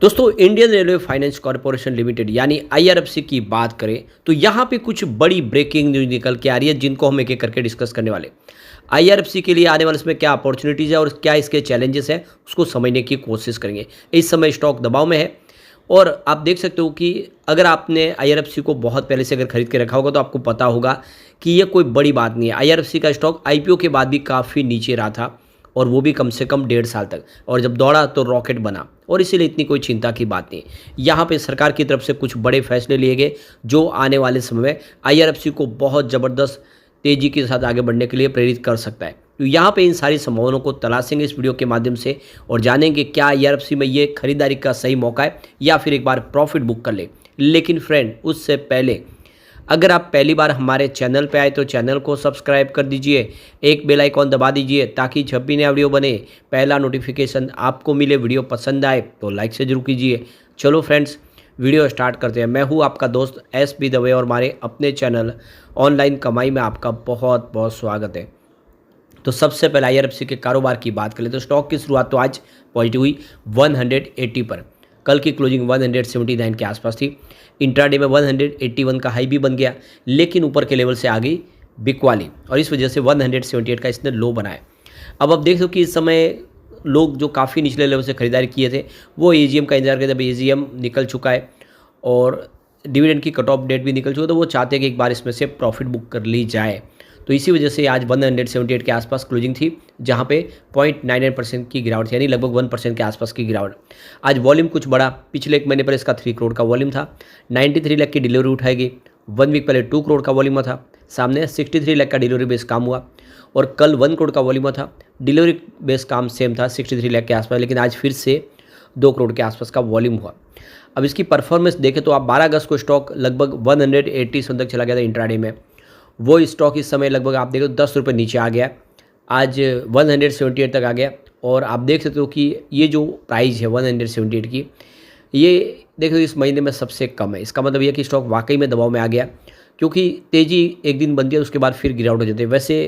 दोस्तों Indian railway finance corporation limited यानी IRFC की बात करें तो यहाँ पे कुछ बड़ी ब्रेकिंग न्यूज निकल के आ रही है जिनको हम एक एक करके डिस्कस करने वाले। आईआरएफसी के लिए आने वाले इसमें क्या अपॉर्चुनिटीज़ है और क्या इसके चैलेंजेस है उसको समझने की कोशिश करेंगे। इस समय स्टॉक दबाव में है और आप देख सकते हो कि अगर आपने आईआरएफसी को बहुत पहले से अगर खरीद के रखा होगा तो आपको पता होगा कि ये कोई बड़ी बात नहीं है। आईआरएफसी का स्टॉक आईपीओ के बाद भी काफ़ी नीचे रहा था और वो भी कम से कम 1.5 साल तक, और जब दौड़ा तो रॉकेट बना और इसीलिए इतनी कोई चिंता की बात नहीं। यहाँ पे सरकार की तरफ से कुछ बड़े फैसले लिए गए जो आने वाले समय में आईआरएफसी को बहुत ज़बरदस्त तेज़ी के साथ आगे बढ़ने के लिए प्रेरित कर सकता है। तो यहाँ पे इन सारी संभावनाओं को तलाशेंगे इस वीडियो के माध्यम से और जानेंगे क्या आईआरएफसी में ये खरीदारी का सही मौका है या फिर एक बार प्रॉफिट बुक कर ले। लेकिन फ्रेंड उससे पहले अगर आप पहली बार हमारे चैनल पे आए तो चैनल को सब्सक्राइब कर दीजिए, एक बेल आइकॉन दबा दीजिए ताकि जब भी नया वीडियो बने पहला नोटिफिकेशन आपको मिले। वीडियो पसंद आए तो लाइक से जरूर कीजिए। चलो फ्रेंड्स वीडियो स्टार्ट करते हैं। मैं हूँ आपका दोस्त एस.बी. दवे और हमारे अपने चैनल ऑनलाइन कमाई में आपका बहुत बहुत स्वागत है। तो सबसे पहले आईआरएफसी के कारोबार की बात करें तो स्टॉक की शुरुआत तो आज पॉजिटिव हुई 180 पर। कल की क्लोजिंग 179 के आसपास थी। इंट्राडे में 181 का हाई भी बन गया लेकिन ऊपर के लेवल से आ गई बिकवाली और इस वजह से 178 का इसने लो बनाया। अब आप देख दो कि इस समय लोग जो काफ़ी निचले लेवल से खरीदारी किए थे वो एजीएम का इंतजार करते। अब एजीएम निकल चुका है और डिविडेंड की कट ऑफ डेट भी निकल चुका है, तो वो चाहते हैं कि एक बार इसमें से प्रॉफिट बुक कर ली जाए। तो इसी वजह से आज 178 के आसपास क्लोजिंग थी जहां पे 0.99% की गिरावट थी, यानी लगभग 1% के आसपास की गिरावट। आज वॉल्यूम कुछ बड़ा, पिछले एक महीने पहले इसका 3 करोड़ का वॉल्यूम था, 93 लाख की डिलीवरी उठाएगी। 1 वीक पहले 2 करोड़ का वॉल्यूम था, सामने 63 लाख का डिलीवरी बेस काम हुआ और कल 1 करोड़ का वॉल्यूम था, डिलीवरी बेस काम सेम था 63 लाख के आसपास, लेकिन आज फिर से 2 करोड़ के आसपास का वॉल्यूम हुआ। अब इसकी परफॉर्मेंस देखें तो आप 12 अगस्त को स्टॉक लगभग 180 तक चला गया था इंट्राडे में, वो स्टॉक इस समय लगभग आप देखो 10 रुपये नीचे आ गया, आज 178 तक आ गया। और आप देख सकते हो कि ये जो प्राइस है 178 की, ये देखो इस महीने में सबसे कम है। इसका मतलब ये कि स्टॉक वाकई में दबाव में आ गया क्योंकि तेज़ी एक दिन बनती है उसके बाद फिर गिरावट हो जाती है। वैसे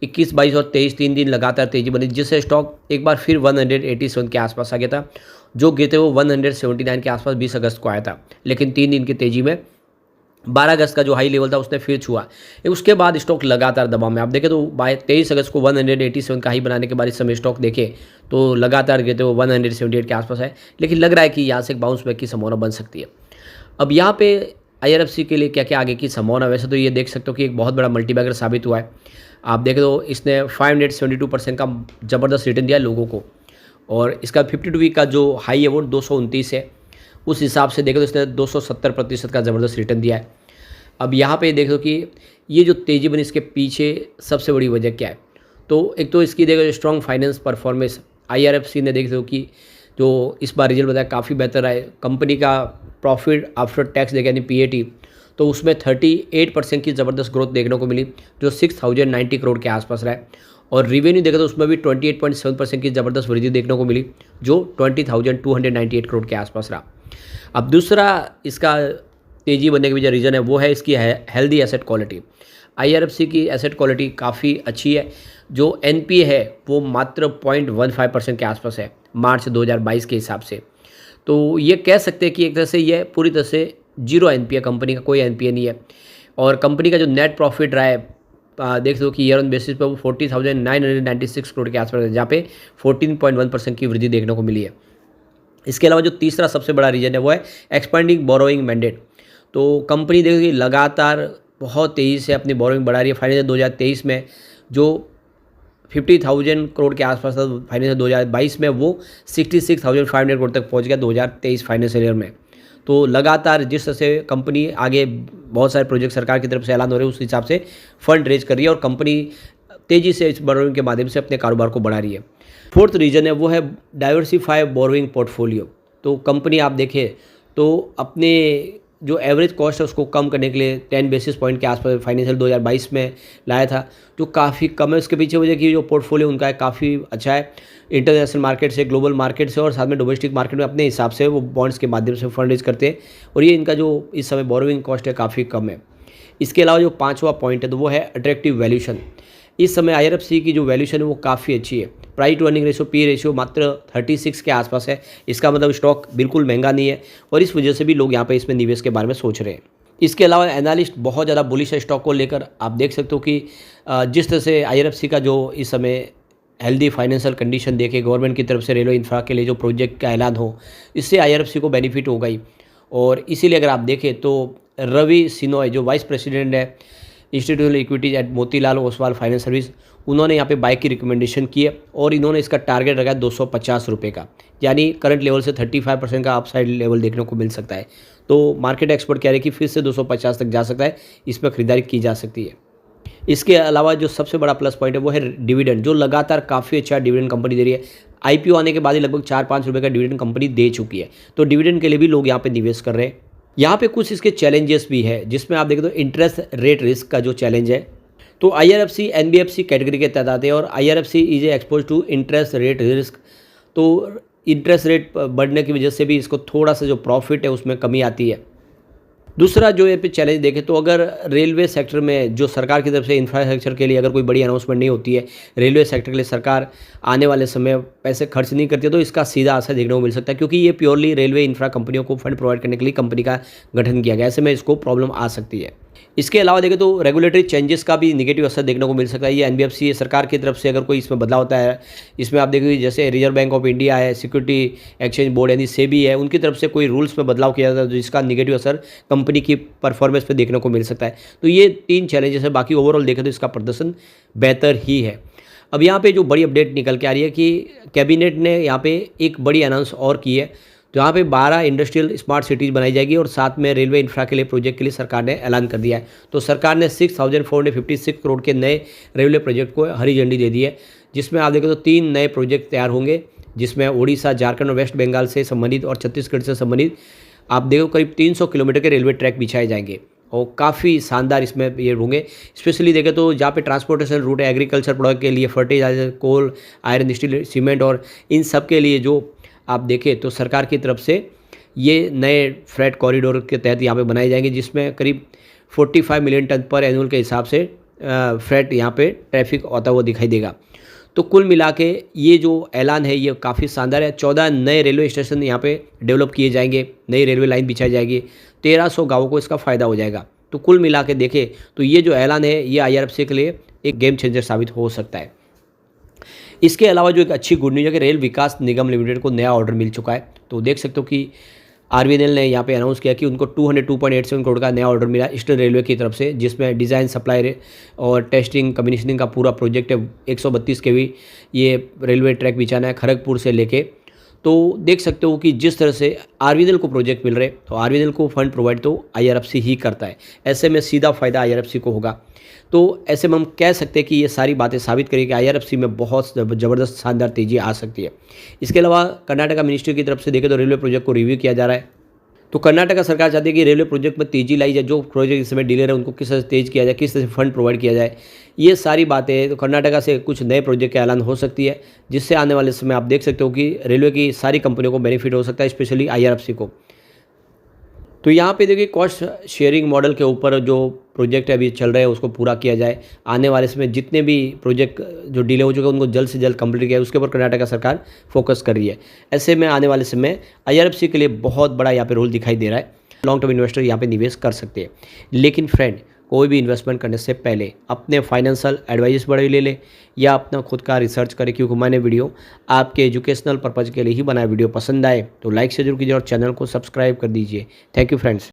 21, 22 और 23 3 दिन लगातार तेज़ी बनी जिससे स्टॉक एक बार फिर 187 के आसपास आ गया था, जो गिरते हुए 179 के आसपास 20 अगस्त को आया था, लेकिन 3 दिन की तेज़ी में 12 अगस्त का जो हाई लेवल था उसने फिर छुआ। उसके बाद स्टॉक लगातार दबाव में, आप देखें तो 23 अगस्त को 187 का हाई बनाने के बाद इस समय स्टॉक देखें तो लगातार गिरते हुए 178 के आसपास है, लेकिन लग रहा है कि यहाँ से एक बाउंस बैक की संभावना बन सकती है। अब यहाँ पे आईआरएफसी के लिए क्या क्या आगे की संभावना, वैसे तो ये देख सकते हो कि एक बहुत बड़ा मल्टीबैगर साबित हुआ है। आप देखें तो इसने 572% का ज़बरदस्त रिटर्न दिया लोगों को और इसका 52 वीक का जो हाई है वो 229 है। उस हिसाब से देखें तो इसने 270% का ज़बरदस्त रिटर्न दिया है। अब यहाँ पे देखो कि ये जो तेज़ी बनी इसके पीछे सबसे बड़ी वजह क्या है, तो एक तो इसकी देखो स्ट्रॉन्ग फाइनेंस परफॉर्मेंस। आईआरएफसी ने देख दो कि जो इस बार रिजल्ट बताया काफ़ी बेहतर है। कंपनी का प्रॉफिट आफ्टर टैक्स देखें यानी पीएटी, तो उसमें 38% की ज़बरदस्त ग्रोथ देखने को मिली जो 6090 करोड़ के आसपास रहा है। और रिवेन्यू देखा तो उसमें भी 28.7% की ज़बरदस्त वृद्धि देखने को मिली जो 20,298 करोड़ के आसपास रहा। अब दूसरा इसका तेज़ी बनने के पीछे रीज़न है वो है इसकी हेल्दी एसेट क्वालिटी। आईआरएफसी की एसेट क्वालिटी काफ़ी अच्छी है। जो एनपीए है वो मात्र 0.15% के आसपास है मार्च 2022 के हिसाब से। तो ये कह सकते हैं कि एक तरह से ये पूरी तरह से जीरो एनपीए, कंपनी का कोई एनपीए नहीं है। और कंपनी का जो नेट प्रॉफिट रहा है देख लो कि ईयर ऑन बेसिस पे वो 40,996 करोड़ के आसपास है, जहाँ पे 14.1% की वृद्धि देखने को मिली है। इसके अलावा जो तीसरा सबसे बड़ा रीजन है वो है एक्सपेंडिंग बोरोइंग मैंडेट। तो कंपनी देखिए लगातार बहुत तेज़ी से अपनी बोरोइंग बढ़ा रही है। फाइनेंशियल 2023 में जो 50,000 करोड़ के आसपास था, फाइनेंशियल 2022 में वो 66,500 करोड़ तक पहुंच गया 2023 फाइनेंशियल ईयर में। तो लगातार जिस तरह से कंपनी आगे बहुत सारे प्रोजेक्ट सरकार की तरफ से ऐलान हो रहे हैं उस हिसाब से फंड रेज कर रही है और कंपनी तेज़ी से इस बोरोइंग के माध्यम से अपने कारोबार को बढ़ा रही है। फोर्थ रीजन है वो है डाइवर्सिफाई बोरोइंग पोर्टफोलियो। तो कंपनी आप देखें तो अपने जो एवरेज कॉस्ट है उसको कम करने के लिए 10 बेसिस पॉइंट के आसपास फाइनेंशियल 2022 में लाया था, जो काफ़ी कम है। उसके पीछे वजह की जो पोर्टफोलियो उनका है काफ़ी अच्छा है, इंटरनेशनल मार्केट से, ग्लोबल मार्केट से और साथ में डोमेस्टिक मार्केट में अपने हिसाब से वो बॉन्ड्स के माध्यम से फंड रेज करते हैं और ये इनका जो इस समय बोरोइंग कॉस्ट है काफ़ी कम है। इसके अलावा जो 5वां पॉइंट है तो वो है अट्रैक्टिव वैल्यूशन। इस समय आईआरएफसी की जो वैल्यूशन है वो काफ़ी अच्छी है। Price to earning ratio P ratio मात्र 36 के आसपास है। इसका मतलब स्टॉक बिल्कुल महंगा नहीं है और इस वजह से भी लोग यहाँ पे इसमें निवेश के बारे में सोच रहे हैं। इसके अलावा एनालिस्ट बहुत ज़्यादा बुलिश है स्टॉक को लेकर। आप देख सकते हो कि जिस तरह से IRFC का जो इस समय हेल्दी फाइनेंशियल कंडीशन देके गवर्नमेंट की तरफ से रेलवे इंफ्रा के लिए जो प्रोजेक्ट का ऐलान हो, इससे IRFC को बेनिफिट होगा ही। और इसीलिए अगर आप देखें तो रवि सिनोय जो वाइस प्रेसिडेंट है institutional equities at Motilal Oswal finance service, उन्होंने यहाँ पे बाय की रिकमेंडेशन की है और इन्होंने इसका टारगेट रखा है 250 रुपये का, यानी करंट लेवल से 35% का अपसाइड लेवल देखने को मिल सकता है। तो मार्केट एक्सपर्ट कह रहे हैं कि फिर से 250 तक जा सकता है, इसमें खरीदारी की जा सकती है। इसके अलावा जो सबसे बड़ा प्लस पॉइंट है वो है डिविडेंड, जो लगातार काफ़ी अच्छा डिविडेंड कंपनी दे रही है। IPO आने के बाद ही लगभग 4-5 रुपये का डिविडेंड कंपनी दे चुकी है, तो डिविडेंड के लिए भी लोग यहाँ पे निवेश कर रहे हैं। यहाँ पे कुछ इसके चैलेंजेस भी है, जिसमें आप देखें तो इंटरेस्ट रेट रिस्क का जो चैलेंज है, तो IRFC NBFC कैटेगरी के तहत आते हैं और IRFC is expose to interest rate risk. तो इंटरेस्ट रेट बढ़ने की वजह से भी इसको थोड़ा सा जो प्रॉफिट है उसमें कमी आती है। दूसरा जो ये पे चैलेंज देखें तो अगर रेलवे सेक्टर में जो सरकार की तरफ से इंफ्रास्ट्रक्चर के लिए अगर कोई बड़ी अनाउंसमेंट नहीं होती है, रेलवे सेक्टर के लिए सरकार आने वाले समय पैसे खर्च नहीं करती है, तो इसका सीधा असर देखने को मिल सकता है, क्योंकि ये प्योरली रेलवे इंफ्रा कंपनियों को फंड प्रोवाइड करने के लिए कंपनी का गठन किया गया। ऐसे में इसको प्रॉब्लम आ सकती है। इसके अलावा देखें तो रेगुलेटरी चेंजेस का भी निगेटिव असर देखने को मिल सकता है। ये NBFC सरकार की तरफ से अगर कोई इसमें बदलाव होता है, इसमें आप देखिए जैसे रिजर्व बैंक ऑफ इंडिया है, सिक्योरिटी एक्सचेंज बोर्ड यानी सेबी है, उनकी तरफ से कोई रूल्स में बदलाव किया जाता है, जिसका निगेटिव असर कंपनी की परफॉर्मेंस पे देखने को मिल सकता है। तो ये 3 चैलेंजेस है, बाकी ओवरऑल देखें तो इसका प्रदर्शन बेहतर ही है। अब यहाँ पे जो बड़ी अपडेट निकल के आ रही है कि कैबिनेट ने यहाँ पे एक बड़ी अनाउंस और की है, तो यहाँ पे 12 इंडस्ट्रियल स्मार्ट सिटीज़ बनाई जाएगी और साथ में रेलवे इंफ्रा के लिए प्रोजेक्ट के लिए सरकार ने ऐलान कर दिया है। तो सरकार ने 6,456 करोड़ के नए रेलवे प्रोजेक्ट को हरी झंडी दे दी है, जिसमें आप देखें तो 3 नए प्रोजेक्ट तैयार होंगे, जिसमें उड़ीसा, झारखंड और वेस्ट बंगाल से संबंधित और छत्तीसगढ़ से संबंधित आप देखो करीब 300 किलोमीटर के रेलवे ट्रैक बिछाए जाएंगे और काफ़ी शानदार इसमें ये होंगे। स्पेशली देखें तो जहाँ पे ट्रांसपोर्टेशन रूट है, एग्रीकल्चर प्रोडक्ट के लिए, फर्टिलाइजर, कोल, आयरन, स्टील, सीमेंट और इन सब के लिए जो आप देखें तो सरकार की तरफ से ये नए फ्रेट कॉरिडोर के तहत यहाँ पे बनाए जाएंगे, जिसमें करीब 45 मिलियन टन पर एनुअल के हिसाब से फ्रेट यहाँ पे ट्रैफिक होता हुआ दिखाई देगा। तो कुल मिला के ये जो ऐलान है ये काफ़ी शानदार है। 14 नए रेलवे स्टेशन यहाँ पे डेवलप किए जाएंगे, नई रेलवे लाइन बिछाई जाएगी, 1300 गाँवों को इसका फ़ायदा हो जाएगा। तो कुल मिला के देखें तो ये जो ऐलान है ये IRFC के लिए एक गेम चेंजर साबित हो सकता है। इसके अलावा जो एक अच्छी गुड न्यूज़ है कि रेल विकास निगम लिमिटेड को नया ऑर्डर मिल चुका है। तो देख सकते हो कि RVNL ने यहाँ पे अनाउंस किया कि उनको 202.87 करोड़ का नया ऑर्डर मिला ईस्टर्न रेलवे की तरफ से, जिसमें डिज़ाइन, सप्लाई और टेस्टिंग, कमीशनिंग का पूरा प्रोजेक्ट है। 132 kV ये रेलवे ट्रैक बिछाना है खड़गपुर से लेके। तो देख सकते हो कि जिस तरह से RVNL को प्रोजेक्ट मिल रहे, तो RVNL को फंड प्रोवाइड तो IRFC ही करता है। ऐसे में सीधा फ़ायदा IRFC को होगा। तो ऐसे में हम कह सकते हैं कि ये सारी बातें साबित करें कि IRFC में बहुत ज़बरदस्त शानदार तेज़ी आ सकती है। इसके अलावा कर्नाटका मिनिस्ट्री की तरफ से देखें तो रेलवे प्रोजेक्ट को रिव्यू किया जा रहा है। तो कर्नाटका सरकार चाहती है कि रेलवे प्रोजेक्ट में तेज़ी लाई जाए, जो प्रोजेक्ट इस समय डिले रहे उनको किस तरह से तेज़ किया जाए, किस तरह से फंड प्रोवाइड किया जाए। ये सारी बातें तो कर्नाटका से कुछ नए प्रोजेक्ट का ऐलान हो सकती है, जिससे आने वाले समय आप देख सकते हो कि रेलवे की सारी कंपनियों को बेनिफिट हो सकता है, स्पेशली IRFC को। तो यहाँ पे देखिए कॉस्ट शेयरिंग मॉडल के ऊपर जो प्रोजेक्ट अभी चल रहे हैं उसको पूरा किया जाए। आने वाले समय जितने भी प्रोजेक्ट जो डिले हो चुके हैं उनको जल्द से जल्द कंप्लीट किया, उसके ऊपर कर्नाटका सरकार फोकस कर रही है। ऐसे में आने वाले समय IRFC के लिए बहुत बड़ा यहाँ पे रोल दिखाई दे रहा है। लॉन्ग टर्म इन्वेस्टर यहाँ पे निवेश कर सकते हैं। लेकिन फ्रेंड, कोई भी इन्वेस्टमेंट करने से पहले अपने फाइनेंशियल एडवाइस बड़े ले ले या अपना खुद का रिसर्च करें, क्योंकि मैंने वीडियो आपके एजुकेशनल पर्पज़ के लिए ही बनाया। वीडियो पसंद आए तो लाइक से जरूर कीजिए और चैनल को सब्सक्राइब कर दीजिए। Thank you friends.